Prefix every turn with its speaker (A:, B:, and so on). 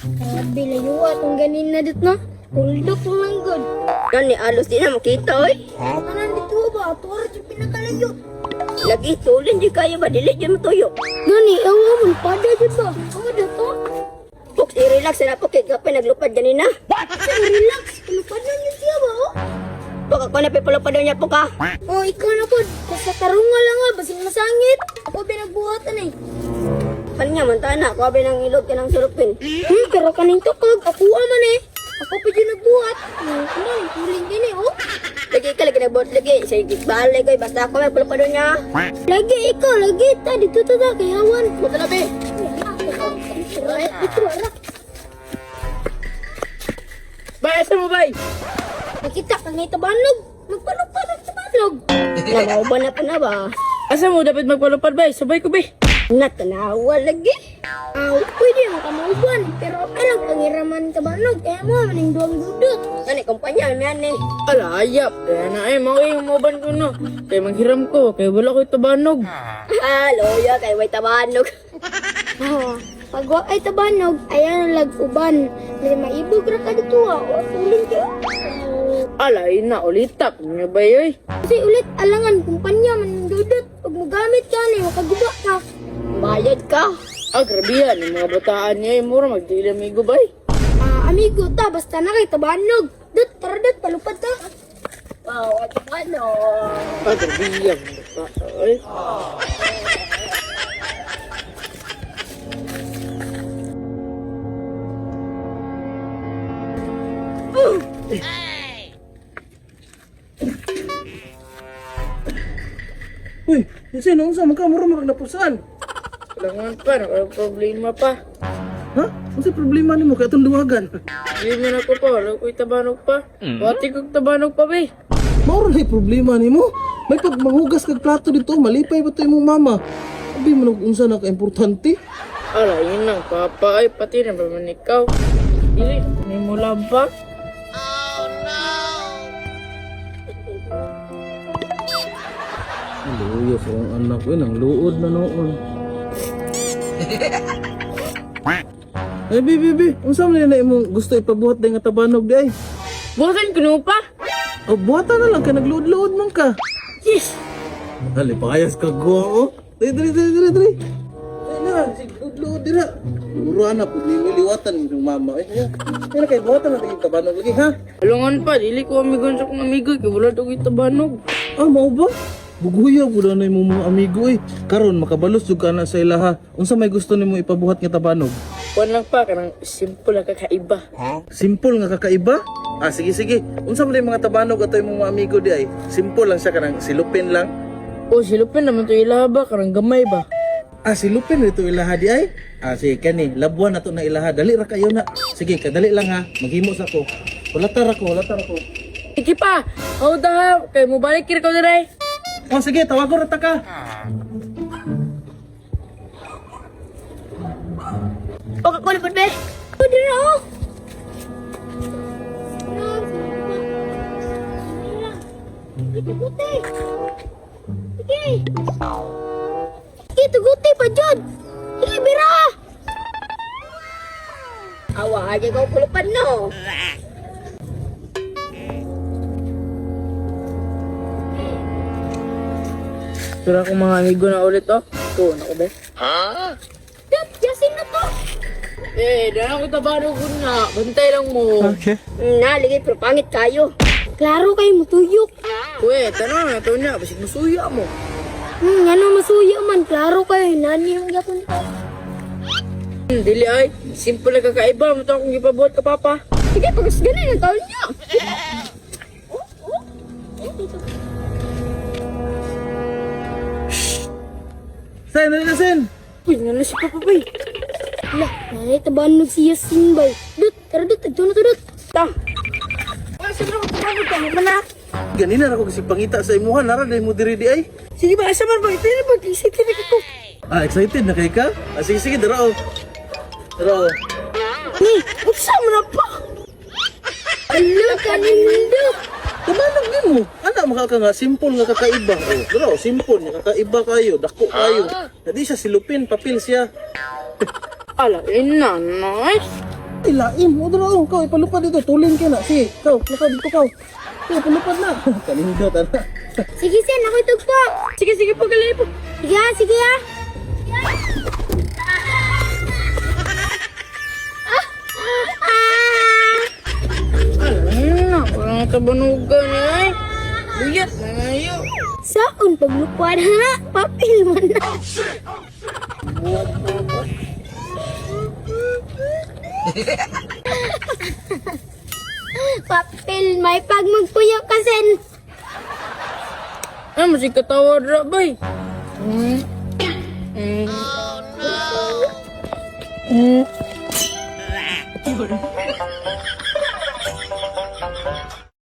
A: Grabe layo atong ganin na dit no. Tuldok lang good.
B: Gani alos di na makita oy.
A: Kanan dito ba? Tuwara sa pinakalayo.
B: Lagi tulin di kayo ba dili di matuyo.
A: Gani, ewan mo, pada dyan ba? Ano dito?
B: Pok i-relax na po kay kapay naglupad ganina.
A: Relax, kalupad lang yun siya ba oh?
B: Pok ako na pipulupad niya po ka.
A: Oh, ikaw na po. Basta tarunga lang nga, basing masangit. Ako pinagbuhatan eh.
B: Kanya man tana ko abi nang ilog ka ng surupin.
A: Pero kaning tukog, ako man eh. Ako pa dyan nagbuhat. Ano, tuling din eh, oh.
B: Lagi ka lagi nagbuhat lagi. Sige balik koy basta ako may pulupad niya.
A: Lagi ikaw, lagi ta. Dito ta ta, kayawan.
B: Puta na be.
A: Ito, arak.
C: Bay, asa mo bay?
A: Nakita ka ngay tabanog. Magpanog-panog tabanog.
B: Nagaw ba na pa na ba?
C: Asa mo dapat magpalupad bay? Sabay ko bay.
B: Natanawa lagi.
A: Aw, pwede ang kamauban. Pero alam pangiraman tabanog. Kaya mo, maning duwang dudot.
B: Gani kumpanya man eh.
C: Ala, ayap. Kaya na ay, maway yung mauban ko no. Kaya manghiram ko, kaya wala ko itabanog.
B: Loya kay way tabanog.
A: Oh, pag wa ay tabanog, ayan ang lag-uban. May maibog ra ka dito ah. O, tuling ka.
C: Ala, ina, ulitak. Ano ba yun?
A: Kasi ulit, alangan, kumpanya, maning dudot. Pag mo gamit ka na, makaguba ka.
B: Bayad ka.
C: Ah, grabe yan. Yung mga bataan niya, yung mura, magdilamigo bay.
A: Amigo ta, basta na kay tabanog. Dut, tara dut, palupad ta.
B: Wow, at ano?
C: Ah, grabe yan. Ay.
D: Uy, kasi nung sa magkamura magnapusan.
C: Kailangan pa, problema pa.
D: Ha? Ano problema ni mo kaya itong luwagan?
C: Hindi mo na ko pa, wala ko itabanog pa. Wati kong tabanog pa bay.
D: Mauro na yung problema ni mo. May pag manghugas kag plato dito, malipay ba ito yung mama? Sabi mo nung unsa na ka-importante?
C: Ala, yun lang, papa ay pati na ba man ikaw? Dili, may mula ba?
D: Luya sa ang anak ko, nang luod na noon. Ay, bibi, unsa man na imong gusto ipabuhat din nga tabanog di ay?
C: Bukan ko no pa?
D: O, buhatan na lang ka, nagluod-luod man ka.
C: Yes!
D: Dali, pakayas ka guwa, oh. Dali. Ay na, sigluod-luod dira. Uruan na, pwede niliwatan yung mama. Ay, kaya kayo buhatan na tingin tabanog lagi, ha?
C: Alungan pa, dili ko amigon sa kong amigo, kaya wala daw itabanog.
D: Ah, mau ba? Buguya ko na yung mga amigo eh. Karon makabalos jud ka na sa ilaha. Unsa may gusto nimo ipabuhat nga tabanog?
C: Kuan lang pa, kanang simple lang kakaiba.
D: Simple nga kakaiba? Ah, sige. Unsa man yung mga tabanog ato yung mga amigo di ay? Simple lang siya kanang silupin lang.
C: O, silupin naman to ilaba, karang gamay ba?
D: Ah, silupin ito ilaha di ay? Ah, sige kani, labuan na to na ilaha. Dali ra kayo na. Sige, kadali lang ha. Maghimos ako. Walatar ako.
C: Iki pa, ako daha, kaya mo balik kira ko na
D: Oh, sige, tawagon ra ta ka.
B: O ka ko be.
A: Pwede na oh. Tuguti. Sige. Sige, tuguti pa dyan. Sige, bira.
B: Awa aja kau pulupan no.
C: Pero ako mga amigo na ulit oh. Ito, ako ba?
A: Dut, yasin na to.
C: Dahil ako tabanog ko na. Bantay lang mo.
D: Okay.
B: Naligay pero pangit kayo.
A: Klaro kayo matuyok.
C: Uwe, tanong na ito niya. Basig masuya mo.
A: Ano masuya man, klaro kayo. Nani yung yapon ko.
C: Dili ay. Simple lang kakaiba. Mata akong ipabuhat ka, papa.
B: Sige, pagas ganun ang taon niya.
D: Sen, dali na sen.
C: Uy, nana si papa bay.
A: Lah, nanay tabanog si Yasin bay. Dut, tara dut, ito na to dut.
C: Ta. Ay, siguro ko tabanog ka. Mana?
D: Ganina ako kasi pangita sa imuhan. Nara dahil mo diri di ay.
C: Sige ba, asa man ba? Ito na ba? Excited na ako.
D: Ah, excited na kay ka? Ah, sige, dara oh. Dara oh.
C: Ni, uksa mo na pa.
A: Ala, kanindo.
D: Tabanog din mo. Anak maka nga simple nga kakaiba. Oh, dara oh, simple nga kakaiba kayo, dako kayo. Hindi siya silupin, papel siya.
C: Ala, ina, nice.
D: Ay, lain. O, dara, oh. Ikaw, ipalupad dito. Tulin ka na. Sige, ikaw. Nakaw, dito ka. Sige, palupad na. Kalindot, ano?
A: Sige, Sen, ako itugpo.
C: Sige, sige po, gali po.
A: Sige ha, sige ha.
C: Alam na, walang tabanugan ay. Buyat na ngayon.
A: Saan paglupad ha? Papil man na. Papil, may pag magpuyo ka, Sen.
C: Ay, masih ketawa dra, bay. Oh, no.